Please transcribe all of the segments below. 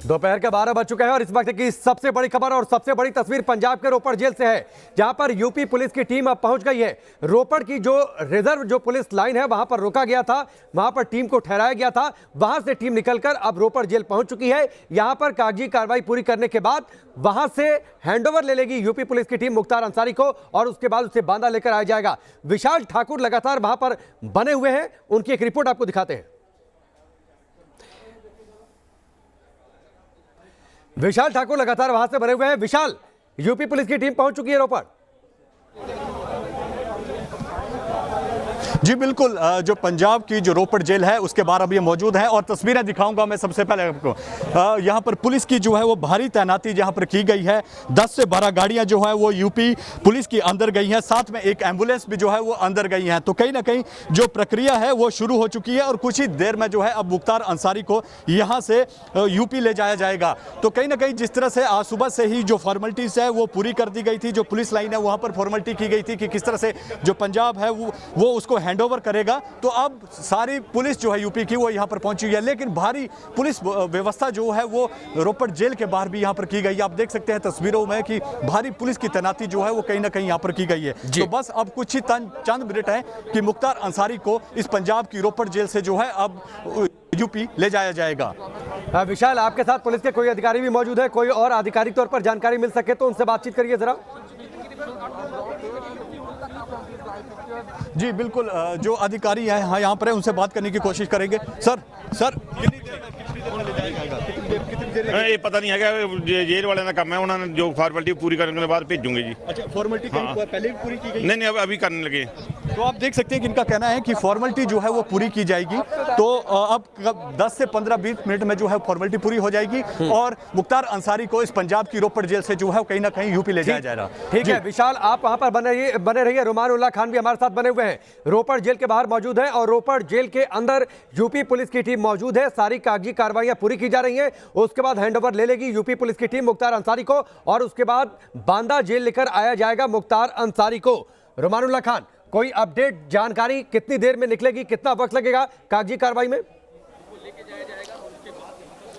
दोपहर के 12 बज चुके हैं और इस वक्त की सबसे बड़ी खबर और सबसे बड़ी तस्वीर पंजाब के रोपड़ जेल से है, जहां पर यूपी पुलिस की टीम अब पहुंच गई है। रोपड़ की जो रिजर्व जो पुलिस लाइन है वहां पर रोका गया था, वहां पर टीम को ठहराया गया था, वहां से टीम निकलकर अब रोपड़ जेल पहुंच चुकी है। यहां पर कागजी कार्रवाई पूरी करने के बाद वहां से हैंडओवर ले लेगी यूपी पुलिस की टीम मुख्तार अंसारी को और उसके बाद उसे बांदा लेकर आया जाएगा। विशाल ठाकुर लगातार वहां पर बने हुए हैं, उनकी एक रिपोर्ट आपको दिखाते हैं। विशाल ठाकुर लगातार वहां से बने हुए हैं। विशाल, यूपी पुलिस की टीम पहुंच चुकी है रोपड़। जी बिल्कुल, जो पंजाब की जो रोपड़ जेल है उसके बाहर अभी मौजूद है और तस्वीरें दिखाऊंगा मैं सबसे पहले आपको। यहाँ पर पुलिस की जो है वो भारी तैनाती यहाँ पर की गई है। 10 से 12 गाड़ियाँ जो है वो यूपी पुलिस की अंदर गई हैं, साथ में एक एम्बुलेंस भी जो है वो अंदर गई हैं। तो कहीं ना कहीं जो प्रक्रिया है वो शुरू हो चुकी है और कुछ ही देर में जो है अब मुख्तार अंसारी को यहाँ से यूपी ले जाया जाएगा। तो कहीं ना कहीं जिस तरह से आज सुबह से ही जो फॉर्मेलिटीज़ है वो पूरी कर दी गई थी, जो पुलिस लाइन है वहाँ पर फॉर्मेलिटी की गई थी कि किस तरह से जो पंजाब है वो उसको हैंडओवर करेगा। तो अब सारी पुलिस जो है यूपी की वो यहाँ पर पहुंची है, लेकिन भारी पुलिस व्यवस्था जो है वो रोपड़ जेल के बाहर भी यहाँ पर की गई है। आप देख सकते हैं तस्वीरों में कि भारी पुलिस की तैनाती जो है वो कहीं ना कहीं यहाँ पर की गई है। तो बस अब कुछ ही चंद मिनट है कि मुख्तार अंसारी को इस पंजाब की रोपड़ जेल से जो है अब यूपी ले जाया जाएगा। विशाल, आपके साथ पुलिस के कोई अधिकारी भी मौजूद है, कोई और आधिकारिक तौर पर जानकारी मिल सके तो उनसे बातचीत करिए जरा। जी बिल्कुल, जो अधिकारी हैं हाँ यहाँ पर है, उनसे बात करने की कोशिश करेंगे। सर ਇਹ ਪਤਾ ਨਹੀਂ ਹੈਗਾ, जेल वाले का काम है, उन्होंने जो फॉर्मेलिटी पूरी करने के बाद भेजूंगे जी। अच्छा, फॉर्मेलिटी पहले भी पूरी की गई? नहीं अभी करने लगे। तो आप देख सकते हैं कि इनका कहना है कि फॉर्मेलिटी जो है वो पूरी की जाएगी। तो अब 10 से 15-20 मिनट में जो है फॉर्मेलिटी पूरी हो जाएगी और मुख्तार अंसारी को इस पंजाब की रोपड़ जेल से जो है कहीं ना कहीं यूपी ले जाया जाएगा। ठीक है विशाल, आप वहां पर बने रहिए। रुमानुल्लाह खान भी हमारे साथ बने हुए हैं, रोपड़ जेल के बाहर मौजूद है और रोपड़ जेल के अंदर यूपी पुलिस की टीम मौजूद है। सारी कागजी कार्रवाइयां पूरी की जा रही हैं, उसके बाद हैंडओवर ले लेगी यूपी पुलिस की टीम मुख्तार अंसारी को और उसके बाद बांदा जेल लेकर आया जाएगा मुख्तार अंसारी को। रुमानुल्लाह खान, कोई अपडेट जानकारी कितनी देर में निकलेगी, कितना वक्त लगेगा कागजी कार्रवाई में?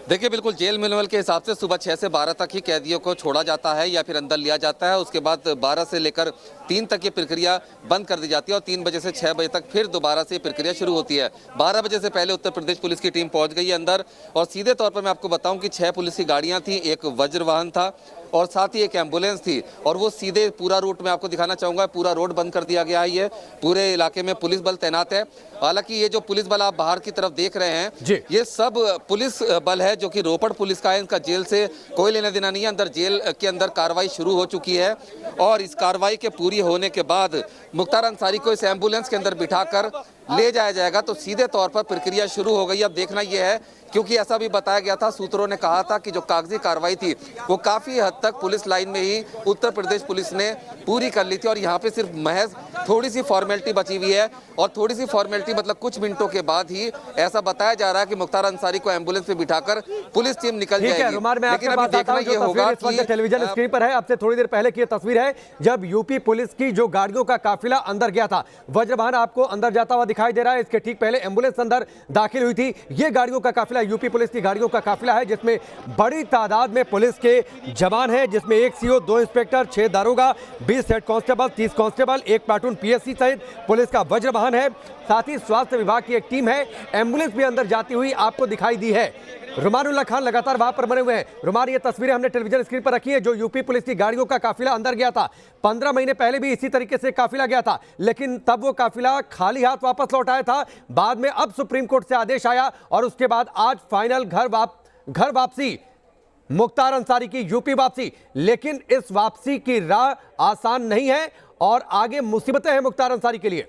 देखिए बिल्कुल जेल मैनुअल के हिसाब से सुबह 6 से 12 तक ही कैदियों को छोड़ा जाता है या फिर अंदर लिया जाता है। उसके बाद 12 से लेकर 3 तक ये प्रक्रिया बंद कर दी जाती है और 3 बजे से 6 बजे तक फिर दोबारा से प्रक्रिया शुरू होती है। 12 बजे से पहले उत्तर प्रदेश पुलिस की टीम पहुंच गई है अंदर और सीधे तौर पर मैं आपको बताऊं कि 6 पुलिस की गाड़ियां थी, एक वज्र वाहन था और साथ ही एक एम्बुलेंस थी और वो सीधे पूरा रूट में आपको दिखाना चाहूंगा, पूरा रोड बंद कर दिया गया है। ये पूरे इलाके में पुलिस बल तैनात है। हालांकि ये जो पुलिस बल आप बाहर की तरफ देख रहे हैं ये सब पुलिस बल है जो कि रोपड़ पुलिस का है। इनका जेल से कोई लेना देना नहीं है। अंदर जेल के अंदर कार्रवाई शुरू हो चुकी है और इस कार्रवाई के पूरी होने के बाद मुख्तार अंसारी को इस एम्बुलेंस के अंदर बिठाकर ले जाया जाएगा। तो सीधे तौर पर प्रक्रिया शुरू हो गई। अब देखना यह है, क्योंकि ऐसा भी बताया गया था, सूत्रों ने कहा था कि जो कागजी कार्रवाई थी वो काफी हद तक पुलिस लाइन में ही उत्तर प्रदेश पुलिस ने पूरी कर ली थी और यहाँ पे सिर्फ महज थोड़ी सी फॉर्मेलिटी बची हुई है और थोड़ी सी फॉर्मेलिटी मतलब कुछ मिनटों के बाद ही ऐसा बताया जा रहा है कि मुख्तार अंसारी को एम्बुलेंस में बिठाकर पुलिस टीम निकल जाएगी। लेकिन अभी देखना ये होगा कि टेलीविजन स्क्रीन पर है, अब से थोड़ी देर पहले की तस्वीर है जब यूपी पुलिस की जो गाड़ियों का काफिला अंदर गया था। वज्रवाहन आपको अंदर जाता हुआ दिखाई दे रहा है, इसके ठीक पहले एम्बुलेंस अंदर दाखिल हुई थी। ये गाड़ियों का काफिला यूपी पुलिस की गाड़ियों का काफिला है जिसमें बड़ी तादाद में पुलिस के जवान हैं, जिसमें 1 सीओ, 2 इंस्पेक्टर, 6 दारोगा, 20 head constable, 30 constable, 1 platoon PSC सहित पुलिस का वज्र वाहन है। साथ ही स्वास्थ्य विभाग की एक टीम है। एम्बुलेंस भी अंदर जाती हुई आपको दिखाई दी है। रुमानुल्लाह खान लगातार वहां पर बने हुए हैं। रुमान, ये तस्वीरें हमने टेलीविजन स्क्रीन पर रखी है जो यूपी पुलिस की गाड़ियों का काफिला अंदर गया था। 15 महीने पहले भी इसी तरीके से काफिला गया था, लेकिन तब वो काफिला खाली हाथ वापस लौट आया था। बाद में अब सुप्रीम कोर्ट से आदेश आया और उसके बाद आज फाइनल घर वापसी, मुख्तार अंसारी की यूपी वापसी। लेकिन इस वापसी की राह आसान नहीं है और आगे मुसीबतें हैं मुख्तार अंसारी के लिए।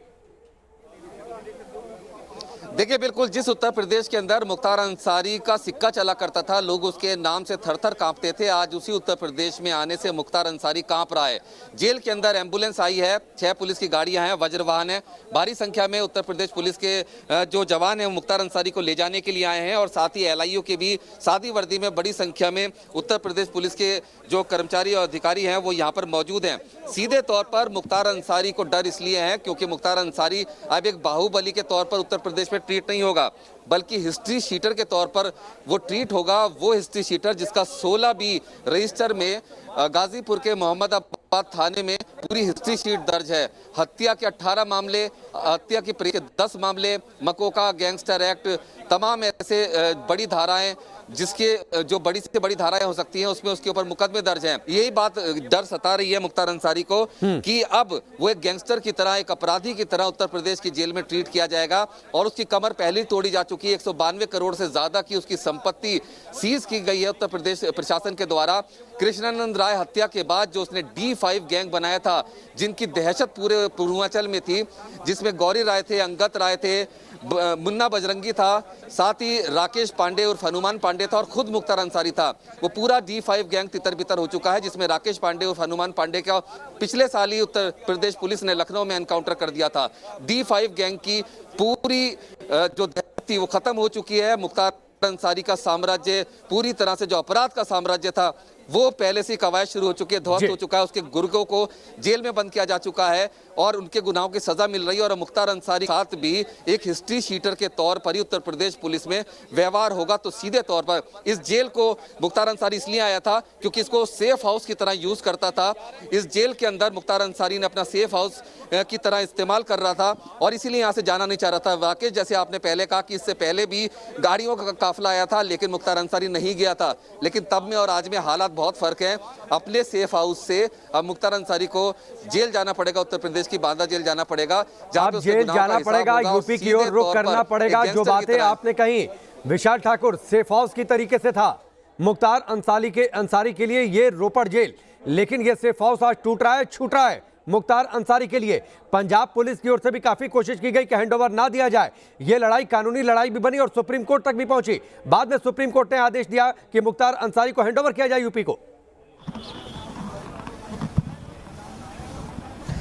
देखिए बिल्कुल, जिस उत्तर प्रदेश के अंदर मुख्तार अंसारी का सिक्का चला करता था, लोग उसके नाम से थर-थर कांपते थे, आज उसी उत्तर प्रदेश में आने से मुख्तार अंसारी कांप रहा है। जेल के अंदर एम्बुलेंस आई है, 6 पुलिस की गाड़ियां हैं, वज्र वाहन है। भारी संख्या में उत्तर प्रदेश पुलिस के जो जवान हैं मुख्तार अंसारी को ले जाने के लिए आए हैं और साथ ही एलआईयू के भी सादी वर्दी में बड़ी संख्या में उत्तर प्रदेश पुलिस के जो कर्मचारी और अधिकारी हैं वो यहाँ पर मौजूद हैं। सीधे तौर पर मुख्तार अंसारी को डर इसलिए है क्योंकि मुख्तार अंसारी अब एक बाहुबली के तौर पर उत्तर प्रदेश में ट्रीट नहीं होगा, बल्कि हिस्ट्री शीटर के तौर पर वो ट्रीट होगा। वो हिस्ट्री शीटर जिसका 16 बी रजिस्टर में गाजीपुर के मोहम्मदाबाद थाने में पूरी हिस्ट्री शीट दर्ज है। हत्या के 18 मामले, हत्या के 10 मामले, मकोका गैंगस्टर एक्ट, तमाम ऐसे बड़ी धाराएं जिसके जो बड़ी से बड़ी धाराएं हो सकती हैं उसमें उसके ऊपर मुकदमे दर्ज हैं। यही बात डर सता रही है मुख्तार अंसारी को कि अब वो एक गैंगस्टर की तरह, एक अपराधी की तरह उत्तर प्रदेश की जेल में ट्रीट किया जाएगा। और उसकी कमर पहले ही तोड़ी जा चुकी है। 192 करोड़ से ज्यादा की उसकी संपत्ति सीज की गई है उत्तर प्रदेश प्रशासन के द्वारा। कृष्णानंद राय हत्या के बाद जो उसने D5 गैंग बनाया था, जिनकी दहशत पूरे पूर्वांचल में थी, जिसमें गौरी राय थे, अंगत राय थे, मुन्ना बजरंगी था, साथ ही राकेश पांडे और हनुमान पांडे था और खुद मुख्तार अंसारी था। वो पूरा D5 गैंग तितर बितर हो चुका है, जिसमें राकेश पांडे और हनुमान पांडे का पिछले साल ही उत्तर प्रदेश पुलिस ने लखनऊ में एनकाउंटर कर दिया था। D5 गैंग की पूरी जो दहशत थी वो खत्म हो चुकी है। मुख्तार अंसारी का साम्राज्य, पूरी तरह से जो अपराध का साम्राज्य था, वो पहले से कवायद शुरू हो चुकी है, ध्वस्त हो चुका है। उसके गुर्गों को जेल में बंद किया जा चुका है और उनके गुनाहों की सजा मिल रही है। और मुख्तार अंसारी साथ भी एक हिस्ट्री शीटर के तौर पर ही उत्तर प्रदेश पुलिस में व्यवहार होगा। तो सीधे तौर पर इस जेल को मुख्तार अंसारी इसलिए आया था क्योंकि इसको सेफ हाउस की तरह यूज करता था। इस जेल के अंदर मुख्तार अंसारी ने अपना सेफ हाउस की तरह इस्तेमाल कर रहा था और इसीलिए यहाँ से जाना नहीं चाह रहा था। वाकई जैसे आपने पहले कहा कि इससे पहले भी गाड़ियों का काफिला आया था, लेकिन मुख्तार अंसारी नहीं गया था। लेकिन तब में और आज में हालात बहुत फर्क है। अपने सेफ हाउस से अब मुख्तार अंसारी को जेल जाना पड़ेगा, उत्तर प्रदेश की बांदा जेल जाना पड़ेगा, जहां पे जेल जाना पड़ेगा, यूपी की ओर रुख करना पड़ेगा। जो बातें आपने कही विशाल ठाकुर, सेफ हाउस की तरीके से था मुख्तार अंसारी के लिए ये रोपड़ जेल, लेकिन ये सेफ हाउस आज टूट रहा है, छूट रहा है मुख्तार अंसारी के लिए। पंजाब पुलिस की ओर से भी काफी कोशिश की गई कि हैंडओवर ना दिया जाए। यह लड़ाई कानूनी लड़ाई भी बनी और सुप्रीम कोर्ट तक भी पहुंची। बाद में सुप्रीम कोर्ट ने आदेश दिया कि मुख्तार अंसारी को हैंडओवर किया जाए यूपी को।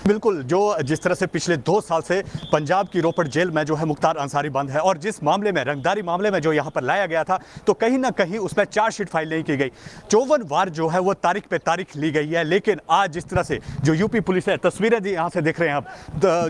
बिल्कुल, जो जिस तरह से पिछले 2 साल से पंजाब की रोपड़ जेल में जो है मुख्तार अंसारी बंद है और जिस मामले में, रंगदारी मामले में जो यहाँ पर लाया गया था, तो कहीं ना कहीं उसमें चार्जशीट फाइल नहीं की गई। 54 बार जो है वो तारीख पे तारीख ली गई है। लेकिन आज जिस तरह से जो यूपी पुलिस है, तस्वीरें यहाँ से देख रहे हैं आप,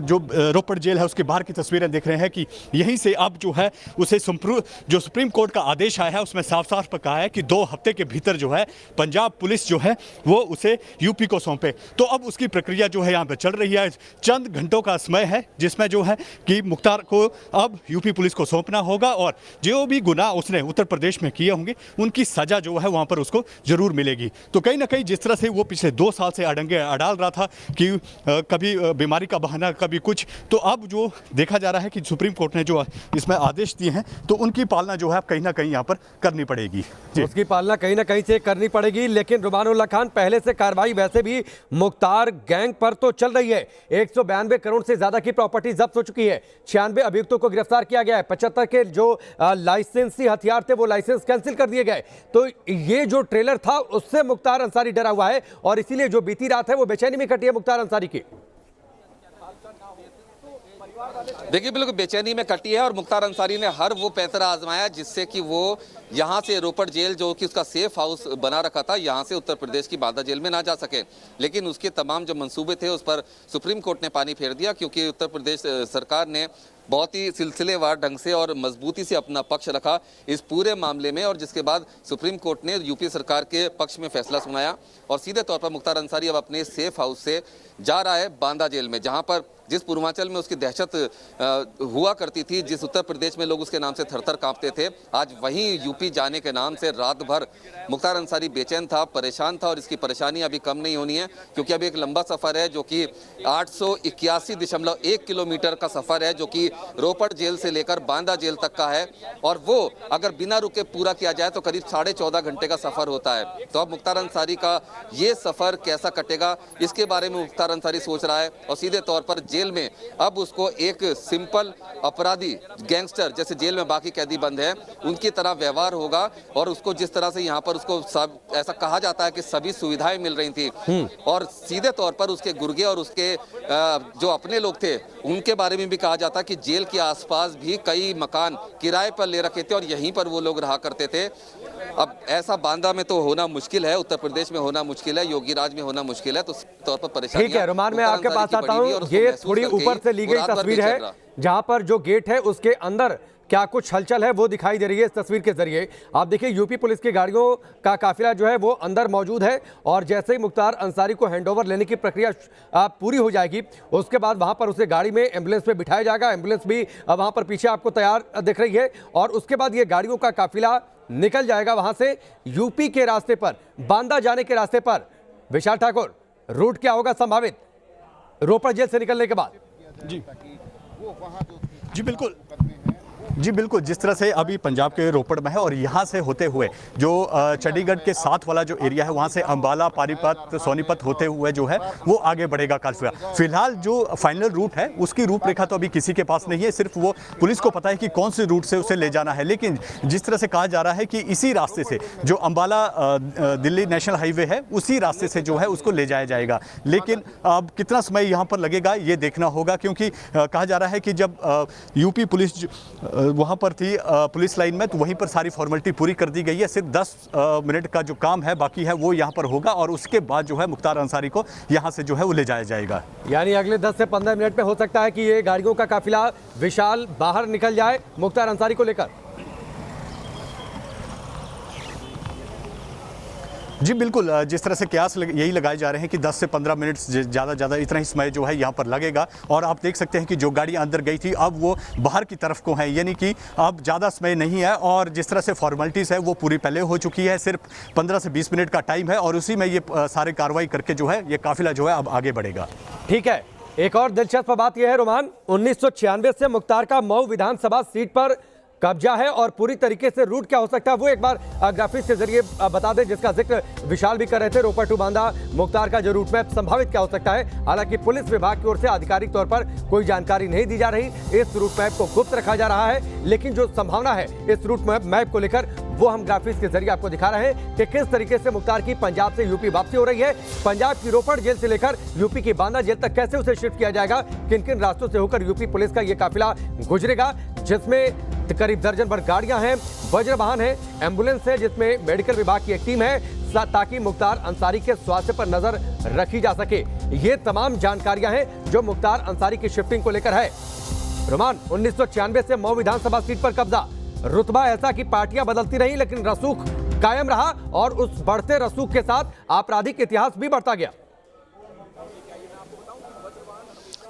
जो रोपड़ जेल है उसके बाहर की तस्वीरें देख रहे हैं कि यहीं से अब जो है उसे जो सुप्रीम कोर्ट का आदेश आया है उसमें साफ साफ कहा है कि 2 हफ्ते के भीतर जो है पंजाब पुलिस जो है वो उसे यूपी को सौंपे। तो अब उसकी प्रक्रिया जो है यहाँ पर चल रही है। चंद घंटों का समय है जिसमें जो है कि मुख्तार को अब यूपी पुलिस को सौंपना होगा और जो भी गुनाह उसने उत्तर प्रदेश में किए होंगे उनकी सजा जो है वहां पर उसको जरूर मिलेगी। तो कहीं ना कहीं जिस तरह से वो पिछले 2 साल से अड़ंगे अडाल रहा था कि कभी बीमारी का बहाना, कभी कुछ, तो अब जो देखा जा रहा है कि सुप्रीम कोर्ट ने जो इसमें आदेश दिए हैं तो उनकी पालना जो है कहीं ना कहीं यहाँ पर करनी पड़ेगी। उसकी पालना कहीं ना कहीं से करनी पड़ेगी। लेकिन रुमानुल्लाह खान, पहले से कार्रवाई वैसे भी मुख्तार गैंग पर तो चल रही है। 192 करोड़ से ज्यादा की प्रॉपर्टी जब्त हो चुकी है। 96 अभियुक्तों को गिरफ्तार किया गया है। 75 के जो लाइसेंसी हथियार थे वो लाइसेंस कैंसिल कर दिए गए। तो ये जो ट्रेलर था उससे मुख्तार अंसारी डरा हुआ है और इसीलिए जो बीती रात है वो बेचैनी में कटी है मुख्तार अंसारी की। देखिए, बिल्कुल बेचैनी में कटी है और मुख्तार अंसारी ने हर वो पैतरा आजमाया जिससे कि वो यहाँ से रोपड़ जेल, जो कि उसका सेफ हाउस बना रखा था, यहाँ से उत्तर प्रदेश की बांदा जेल में ना जा सके। लेकिन उसके तमाम जो मंसूबे थे उस पर सुप्रीम कोर्ट ने पानी फेर दिया, क्योंकि उत्तर प्रदेश सरकार ने बहुत ही सिलसिलेवार ढंग से और मजबूती से अपना पक्ष रखा इस पूरे मामले में। और जिसके बाद सुप्रीम कोर्ट ने यूपी सरकार के पक्ष में फैसला सुनाया और सीधे तौर पर मुख्तार अंसारी अब अपने सेफ हाउस से जा रहा है बांदा जेल में, जहां पर जिस पूर्वांचल में उसकी दहशत हुआ करती थी, जिस उत्तर प्रदेश में लोग उसके नाम से थरथर कांपते थे, आज वहीं यूपी जाने के नाम से रात भर मुख्तार अंसारी बेचैन था, परेशान था। और इसकी परेशानी अभी कम नहीं होनी है, क्योंकि अभी एक लंबा सफर है जो कि 881.1 किलोमीटर का सफर है, जो कि रोपड़ जेल से लेकर बांदा जेल तक का है। और वो अगर बिना रुके पूरा किया जाए तो करीब 14.5 घंटे का सफर होता है। तो अब मुख्तार अंसारी का ये सफर कैसा कटेगा, इसके बारे में मुख्तार अंसारी सोच रहा है। और सीधे तौर पर जेल में अब उसको एक सिंपल अपराधी, गैंगस्टर, जैसे जेल में बाकी कैदी बंद है उनकी तरह व्यवहार होगा। और उसको जिस तरह से यहाँ पर उसको सब ऐसा कहा जाता है कि सभी सुविधाएं मिल रही थी, और सीधे तौर पर उसके गुर्गे और उसके जो अपने लोग थे उनके बारे में भी कहा जाता है कि जेल के आसपास भी कई मकान किराए पर ले रखे थे और यहीं पर वो लोग रहा करते थे। अब ऐसा बांदा में तो होना मुश्किल है, उत्तर प्रदेश में होना मुश्किल है, योगी राज में होना मुश्किल है। तो तौर पर परेशानी। ठीक है रुमान, मैं आपके पास आता हूँ। ये थोड़ी ऊपर से ली गई तस्वीर है जहां पर जो गेट है उसके अंदर क्या कुछ हलचल है वो दिखाई दे रही है इस तस्वीर के जरिए। आप देखिए यूपी पुलिस की गाड़ियों का काफिला जो है वो अंदर मौजूद है और जैसे ही मुख्तार अंसारी को हैंडओवर लेने की प्रक्रिया पूरी हो जाएगी उसके बाद वहां पर उसे गाड़ी में एम्बुलेंस में बिठाया जाएगा। एम्बुलेंस भी वहां पर पीछे आपको तैयार दिख रही है और उसके बाद ये गाड़ियों का काफिला निकल जाएगा वहां से यूपी के रास्ते पर, बांदा जाने के रास्ते पर। विशाल ठाकुर, रूट क्या होगा संभावित रोपड़ जेल से निकलने के बाद? जी बिल्कुल, जी बिल्कुल, जिस तरह से अभी पंजाब के रोपड़ में है और यहाँ से होते हुए जो चंडीगढ़ के साथ वाला जो एरिया है वहाँ से अंबाला, पानीपत, सोनीपत होते हुए जो है वो आगे बढ़ेगा काफिला। फिलहाल जो फाइनल रूट है उसकी रूपरेखा तो अभी किसी के पास नहीं है, सिर्फ वो पुलिस को पता है कि कौन से रूट से उसे ले जाना है। लेकिन जिस तरह से कहा जा रहा है कि इसी रास्ते से जो अंबाला दिल्ली नेशनल हाईवे है उसी रास्ते से जो है उसको ले जाया जाएगा। लेकिन अब कितना समय यहाँ पर लगेगा ये देखना होगा, क्योंकि कहा जा रहा है कि जब यूपी पुलिस वहाँ पर थी पुलिस लाइन में तो वहीं पर सारी फॉर्मेलिटी पूरी कर दी गई है। सिर्फ 10 मिनट का जो काम है बाकी है वो यहाँ पर होगा और उसके बाद जो है मुख्तार अंसारी को यहाँ से जो है वो ले जाया जाएगा। यानी अगले 10 से 15 मिनट में हो सकता है कि ये गाड़ियों का काफिला विशाल बाहर निकल जाए मुख्तार अंसारी को लेकर। जी बिल्कुल, जिस तरह से कयास यही लगाए जा रहे हैं कि 10 से 15 मिनट ज़्यादा इतना ही समय जो है यहाँ पर लगेगा। और आप देख सकते हैं कि जो गाड़ियाँ अंदर गई थी अब वो बाहर की तरफ को हैं, यानी कि अब ज़्यादा समय नहीं है और जिस तरह से फॉर्मेलिटीज़ है वो पूरी पहले हो चुकी है। सिर्फ 15 से 20 मिनट का टाइम है और उसी में ये सारे कार्रवाई करके जो है ये काफिला जो है अब आगे बढ़ेगा। ठीक है, एक और दिलचस्प बात यह है रोमान, 1996 से मुख्तार का मऊ विधानसभा सीट पर कब्जा है और पूरी तरीके से रूट क्या हो सकता है वो एक बार ग्राफिक्स के जरिए बता दें, जिसका जिक्र विशाल भी कर रहे थे। रोपड़ टू बांदा मुख्तार का जो रूट मैप संभावित क्या हो सकता है, हालांकि पुलिस विभाग की ओर से आधिकारिक तौर पर कोई जानकारी नहीं दी जा रही। इस रूट मैप को गुप्त रखा जा रहा है, लेकिन जो संभावना है इस रूट मैप को लेकर वो हम ग्राफिक्स के जरिए आपको दिखा रहे हैं कि किस तरीके से मुख्तार की पंजाब से यूपी वापसी हो रही है। पंजाब की रोपड़ जेल से लेकर यूपी की बांदा जेल तक कैसे उसे शिफ्ट किया जाएगा, किन किन रास्तों से होकर यूपी पुलिस का ये काफिला गुजरेगा, जिसमें करीब दर्जन भर गाड़ियां हैं, वज्र वाहन है, एम्बुलेंस है, जिसमें मेडिकल विभाग की एक टीम है ताकि मुख्तार अंसारी के स्वास्थ्य पर नजर रखी जा सके। ये तमाम जानकारियां हैं जो मुख्तार अंसारी की शिफ्टिंग को लेकर है। रोमान, 1996 से मऊ विधानसभा सीट पर कब्जा, रुतबा ऐसा कि पार्टियां बदलती रही लेकिन रसूख कायम रहा और उस बढ़ते रसूख के साथ आपराधिक इतिहास भी बढ़ता गया।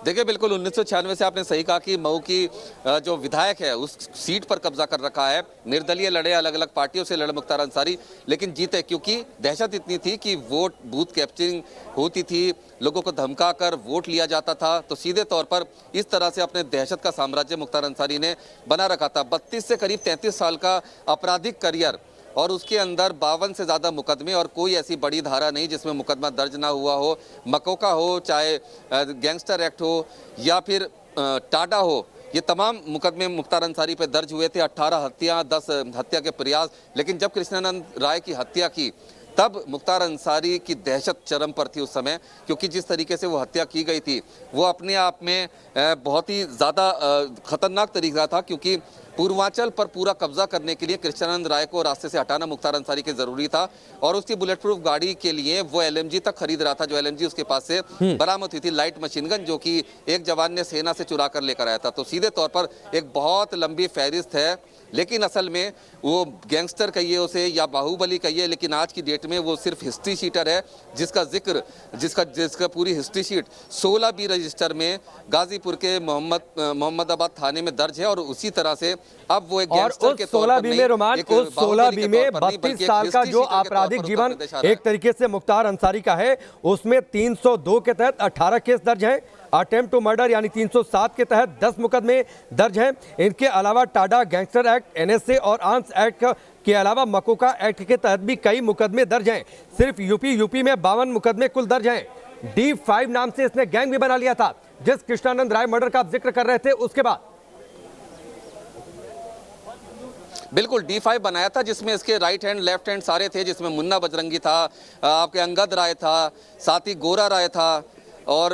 देखिए बिल्कुल 1996 से आपने सही कहा कि मऊ की जो विधायक है उस सीट पर कब्जा कर रखा है। निर्दलीय लड़े, अलग अलग पार्टियों से लड़े मुख्तार अंसारी, लेकिन जीते क्योंकि दहशत इतनी थी कि वोट बूथ कैप्चरिंग होती थी, लोगों को धमका कर वोट लिया जाता था। तो सीधे तौर पर इस तरह से अपने दहशत का साम्राज्य मुख्तार अंसारी ने बना रखा था। 32 से करीब 33 साल का आपराधिक करियर और उसके अंदर 52 से ज़्यादा मुकदमे और कोई ऐसी बड़ी धारा नहीं जिसमें मुकदमा दर्ज ना हुआ हो। मकोका हो, चाहे गैंगस्टर एक्ट हो या फिर टाडा हो, ये तमाम मुकदमे मुख्तार अंसारी पे दर्ज हुए थे। 18 हत्या, 10 हत्या के प्रयास। लेकिन जब कृष्णानंद राय की हत्या की तब मुख्तार अंसारी की दहशत चरम पर थी उस समय, क्योंकि जिस तरीके से वो हत्या की गई थी वो अपने आप में बहुत ही ज़्यादा खतरनाक तरीका था, क्योंकि पूर्वांचल पर पूरा कब्जा करने के लिए कृष्णानंद राय को रास्ते से हटाना मुख्तार अंसारी के जरूरी था और उसकी बुलेट प्रूफ गाड़ी के लिए वो LMG तक खरीद रहा था, जो LMG उसके पास से बरामद हुई थी, लाइट मशीन गन, जो कि एक जवान ने सेना से चुरा कर लेकर आया था। तो सीधे तौर पर एक बहुत लंबी फहरिस्त है, लेकिन असल में वो गैंगस्टर कहिए उसे या बाहुबली कहिए, लेकिन आज की डेट में वो सिर्फ हिस्ट्री शीटर है, जिसका जिक्र जिसका पूरी हिस्ट्री शीट 16 बी रजिस्टर में गाजीपुर के मोहम्मदाबाद थाने में दर्ज है। और उसी तरह से अब वो एक गैंगस्टर के तौर पर नहीं, 16 बी में 32 साल का जो आपराधिक जीवन एक तरीके से मुख्तार अंसारी का है, उसमें 302 के तहत 18 केस दर्ज हैं। अटेम्प्ट टू मर्डर यानी 307 के तहत 10 मुकदमे दर्ज हैं। इनके अलावा टाडा गैंगस्टर एक्ट, NSA और आर्म्स एक्ट के अलावा मकोका एक्ट के तहत भी कई मुकदमे दर्ज हैं। सिर्फ यूपी में 52 मुकदमे कुल दर्ज हैं। D5 नाम से इसने गैंग भी बना लिया था, जिस कृष्णानंद राय मर्डर का आप जिक्र कर रहे थे उसके बाद। बिल्कुल D5 बनाया था, जिसमें इसके राइट हैंड लेफ्ट हैंड सारे थे, जिसमें मुन्ना बजरंगी था, आपके अंगद राय था, साथ ही गोरा राय था और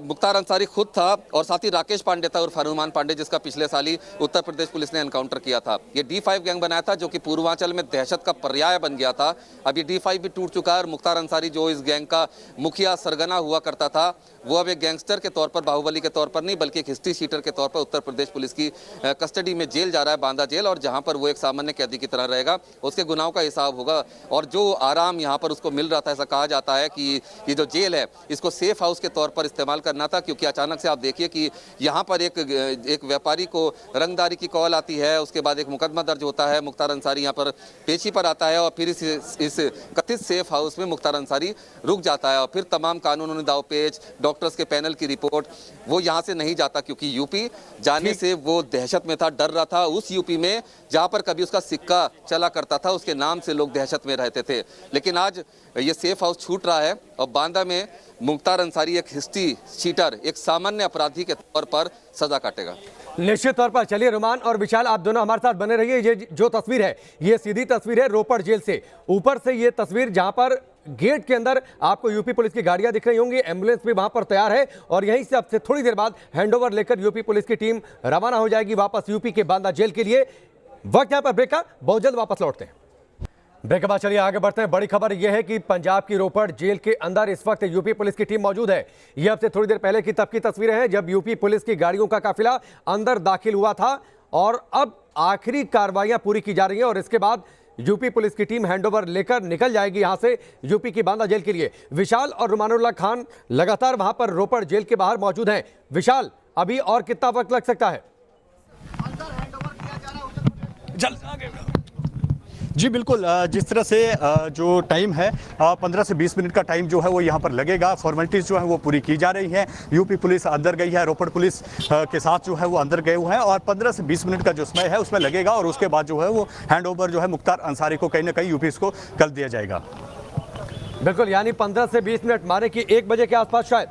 मुख्तार अंसारी खुद था और साथ ही राकेश पांडे था और हनुमान पांडे, जिसका पिछले साल ही उत्तर प्रदेश पुलिस ने एनकाउंटर किया था। ये D5 गैंग बनाया था, जो कि पूर्वांचल में दहशत का पर्याय बन गया था। अब ये D5 भी टूट चुका है और मुख्तार अंसारी जो इस गैंग का मुखिया सरगना हुआ करता था, वो अब एक गैंगस्टर के तौर पर, बाहुबली के तौर पर नहीं बल्कि एक हिस्ट्री शीटर के तौर पर उत्तर प्रदेश पुलिस की कस्टडी में जेल जा रहा है, बांदा जेल, और जहां पर वो एक सामान्य कैदी की तरह रहेगा। उसके गुनाहों का हिसाब होगा और जो आराम यहाँ पर उसको मिल रहा था, ऐसा कहा जाता है कि ये जो जेल है इसको सेफ हाउस के तौर पर इस्तेमाल करना था, क्योंकि अचानक से आप देखिए कि यहाँ पर एक व्यापारी को रंगदारी की कॉल आती है, उसके बाद एक मुकदमा दर्ज होता है, मुख्तार अंसारी यहाँ पर पेशी पर आता है और फिर इस कथित सेफ हाउस में मुख्तार अंसारी रुक जाता है और फिर तमाम कानूनी दावपेच, डॉक्टर्स के पैनल की रिपोर्ट, वो यहाँ से नहीं जाता क्योंकि यूपी जाने से वो दहशत में था, डर रहा था। उस यूपी में जहाँ पर कभी उसका सिक्का चला करता था, उसके नाम से लोग दहशत में रहते थे, लेकिन आज ये सेफ हाउस छूट रहा है और बांदा में मुख्तार अंसारी एक हिस्ट्री शीटर, एक सामान्य अपराधी के तौर पर सजा काटेगा। निश्चित तौर पर। चलिए रुमान और विशाल, आप दोनों हमारे साथ बने रहिए। ये जो तस्वीर है ये सीधी तस्वीर है रोपड़ जेल से, ऊपर से ये तस्वीर जहां पर गेट के अंदर आपको यूपी पुलिस की गाड़ियां दिख रही होंगी, एम्बुलेंस भी वहां पर तैयार है और यहीं से अब से थोड़ी देर बाद हैंडओवर लेकर यूपी पुलिस की टीम रवाना हो जाएगी वापस यूपी के बांदा जेल के लिए। वक्त यहां पर ब्रेक का, बहुत जल्द वापस लौटते हैं। ब्रेक के बाद चलिए आगे बढ़ते हैं। बड़ी खबर यह है कि पंजाब की रोपड़ जेल के अंदर इस वक्त यूपी पुलिस की टीम मौजूद है। यह अब से थोड़ी देर पहले की तब की तस्वीरें हैं जब यूपी पुलिस की गाड़ियों का काफिला अंदर दाखिल हुआ था और अब आखिरी कार्रवाइयां पूरी की जा रही हैं और इसके बाद यूपी पुलिस की टीम हैंडओवर लेकर निकल जाएगी यहां से यूपी की बांदा जेल के लिए। विशाल और रुमानुल्लाह खान लगातार वहां पर रोपड़ जेल के बाहर मौजूद हैं। विशाल, अभी और कितना वक्त लग सकता है? जी बिल्कुल, जिस तरह से जो टाइम है 15 से 20 मिनट का टाइम जो है वो यहाँ पर लगेगा। फॉर्मेलिटीज़ जो है वो पूरी की जा रही हैं। यूपी पुलिस अंदर गई है, रोपड़ पुलिस के साथ जो है वो अंदर गए हुए हैं और 15 से 20 मिनट का जो समय है उसमें लगेगा और उसके बाद जो है वो हैंडओवर जो है मुख्तार अंसारी को कहीं ना कहीं यूपी को कर दिया जाएगा। बिल्कुल, यानी 15 से 20 मिनट, माने कि 1 बजे के आसपास शायद।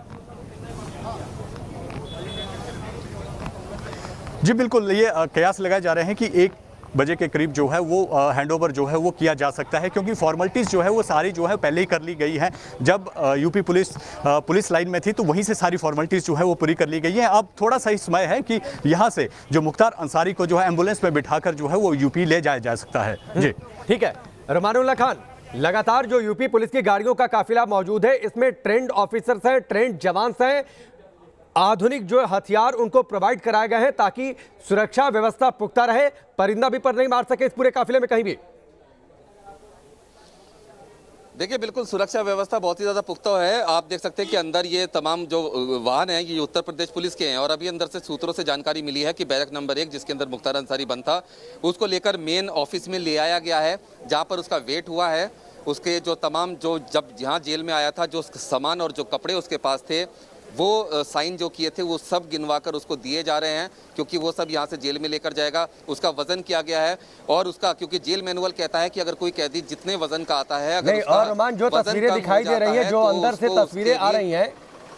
जी बिल्कुल, ये कयास लगाए जा रहे हैं कि 1 बजे के करीब जो है वो हैंडओवर जो है वो किया जा सकता है, क्योंकि फॉर्मेलिटीज़ जो है वो सारी जो है पहले ही कर ली गई है। जब यूपी पुलिस लाइन में थी तो वहीं से सारी फॉर्मेलिटीज़ जो है वो पूरी कर ली गई है। अब थोड़ा सा ही समय है कि यहाँ से जो मुख्तार अंसारी को जो है एम्बुलेंस में बिठाकर जो है वो यूपी ले जाया जा सकता है। जी ठीक है। रुमानुल्लाह खान, लगातार जो यूपी पुलिस की गाड़ियों का काफिला मौजूद है, इसमें ट्रेंड ऑफिसर्स हैं, ट्रेंड जवान हैं, आधुनिक जो हथियार उनको प्रोवाइड कराए गए हैं ताकि सुरक्षा व्यवस्था पुख्ता रहे, परिंदा भी पर नहीं मार सके इस पूरे काफिले में कहीं भी। देखिए, बिल्कुल सुरक्षा व्यवस्था बहुत ही ज़्यादा पुख्ता है। आप देख सकते हैं कि अंदर ये तमाम जो वाहन हैं ये उत्तर प्रदेश पुलिस के हैं और अभी अंदर से सूत्रों से जानकारी मिली है कि बैरक नंबर 1 जिसके अंदर मुख्तार अंसारी बंद था, उसको लेकर मेन ऑफिस में ले आया गया है, जहाँ पर उसका वेट हुआ है। उसके जो तमाम जो जब यहाँ जेल में आया था, जो सामान और जो कपड़े उसके पास थे, वो साइन जो किए थे वो सब गिनवा कर उसको दिए जा रहे हैं, क्योंकि वो सब यहाँ से जेल में लेकर जाएगा। उसका वजन किया गया है और उसका, क्योंकि जेल मैनुअल कहता है कि अगर कोई कैदी जितने वजन का आता है, अगर और रोमान, जो तस्वीरें दिखाई दे रही है, जो अंदर से तस्वीरें आ रही हैं,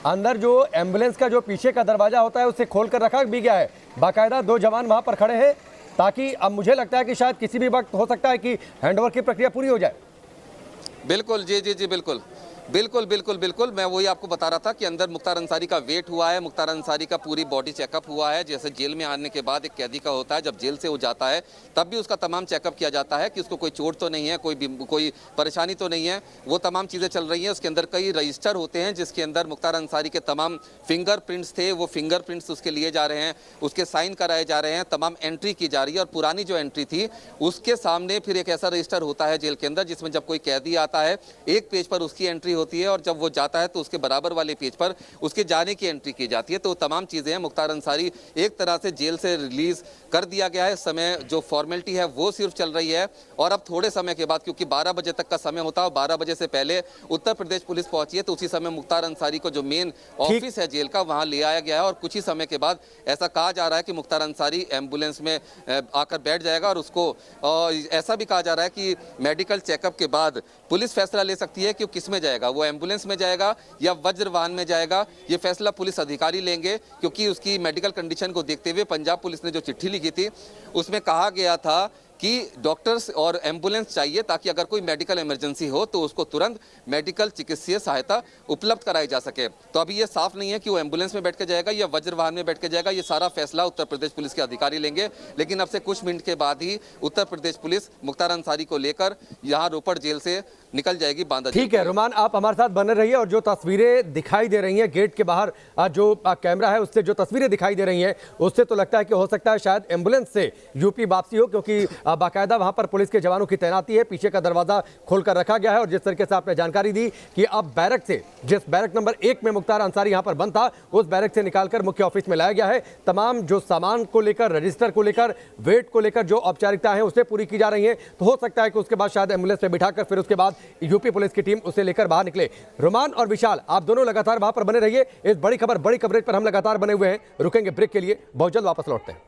अंदर जो एम्बुलेंस का जो पीछे का दरवाजा होता है उसे खोल कर रखा भी गया है। बाकायदा 2 जवान वहां पर खड़े हैं ताकि अब मुझे लगता है कि शायद किसी भी वक्त हो सकता है कि हैंडओवर की प्रक्रिया पूरी हो जाए। बिल्कुल, जी जी जी, बिल्कुल बिल्कुल बिल्कुल बिल्कुल, मैं वही आपको बता रहा था कि अंदर मुख्तार अंसारी का वेट हुआ है, मुख्तार अंसारी का पूरी बॉडी चेकअप हुआ है। जैसे जेल में आने के बाद एक कैदी का होता है, जब जेल से वो जाता है तब भी उसका तमाम चेकअप किया जाता है कि उसको कोई चोट तो नहीं है, कोई परेशानी तो नहीं है, वो तमाम चीज़ें चल रही हैं। उसके अंदर कई रजिस्टर होते हैं जिसके अंदर मुख्तार अंसारी के तमाम फिंगरप्रिंट्स थे, वो फिंगरप्रिंट्स उसके लिए जा रहे हैं, उसके साइन कराए जा रहे हैं, तमाम एंट्री की जा रही है। और पुरानी जो एंट्री थी उसके सामने फिर एक ऐसा रजिस्टर होता है जेल के अंदर जिसमें जब कोई कैदी आता है एक पेज पर उसकी एंट्री होती है और जब वो जाता है तो उसके बराबर वाले पेज पर उसके जाने की एंट्री की जाती है। तो तमाम चीज़ें हैं। मुख्तार अंसारी एक तरह से जेल से रिलीज कर दिया गया है। समय जो फॉर्मेलिटी है वो सिर्फ चल रही है और अब थोड़े समय के बाद, क्योंकि 12 बजे तक का समय होता है, 12 बजे से पहले उत्तर प्रदेश पुलिस पहुंची है, तो उसी समय मुख्तार अंसारी को जो मेन ऑफिस है जेल का वहां ले आया गया है और कुछ ही समय के बाद ऐसा कहा जा रहा है कि मुख्तार अंसारी एम्बुलेंस में आकर बैठ जाएगा और उसको ऐसा भी कहा जा रहा है कि मेडिकल चेकअप के बाद पुलिस फैसला ले सकती है कि वो किस में जाएगा, वो एम्बुलेंस में जाएगा या वज्र वाहन में जाएगा। ये फैसला पुलिस अधिकारी लेंगे, क्योंकि उसकी मेडिकल कंडीशन को देखते हुए पंजाब पुलिस ने जो चिट्ठी लिखी थी उसमें कहा गया था कि डॉक्टर्स और एम्बुलेंस चाहिए ताकि अगर कोई मेडिकल इमरजेंसी हो तो उसको तुरंत मेडिकल चिकित्सीय सहायता उपलब्ध कराई जा सके। तो अभी ये साफ नहीं है कि वो एम्बुलेंस में बैठ के जाएगा या वज्र वाहन में बैठ के जाएगा, ये सारा फैसला उत्तर प्रदेश पुलिस के अधिकारी लेंगे। लेकिन अब से कुछ मिनट के बाद ही उत्तर प्रदेश पुलिस मुख्तार अंसारी को लेकर यहाँ रोपड़ जेल से निकल जाएगी बांदा जेल। ठीक है रुमान, आप हमारे साथ बने रहिए और जो तस्वीरें दिखाई दे रही हैं गेट के बाहर जो कैमरा है उससे जो तस्वीरें दिखाई दे रही हैं उससे तो लगता है कि हो सकता है शायद एम्बुलेंस से यूपी वापसी हो, क्योंकि बाकायदा वहां पर पुलिस के जवानों की तैनाती है, पीछे का दरवाजा खोलकर रखा गया है और जिस तरीके से आपने जानकारी दी कि अब बैरक से, जिस बैरक नंबर 1 में मुख्तार अंसारी यहां पर बंद था, उस बैरक से निकालकर मुख्य ऑफिस में लाया गया है। तमाम जो सामान को लेकर, रजिस्टर को लेकर, वेट को लेकर जो औपचारिकता है उसे पूरी की जा रही है। तो हो सकता है कि उसके बाद शायद एम्बुलेंस में बिठाकर फिर उसके बाद यूपी पुलिस की टीम उसे लेकर बाहर निकले। रोमान और विशाल, आप दोनों लगातार वहां पर बने रहिए। इस बड़ी खबर, बड़ी कवरेज पर हम लगातार बने हुए हैं। रुकेंगे ब्रेक के लिए, बहुत जल्द वापस लौटते हैं।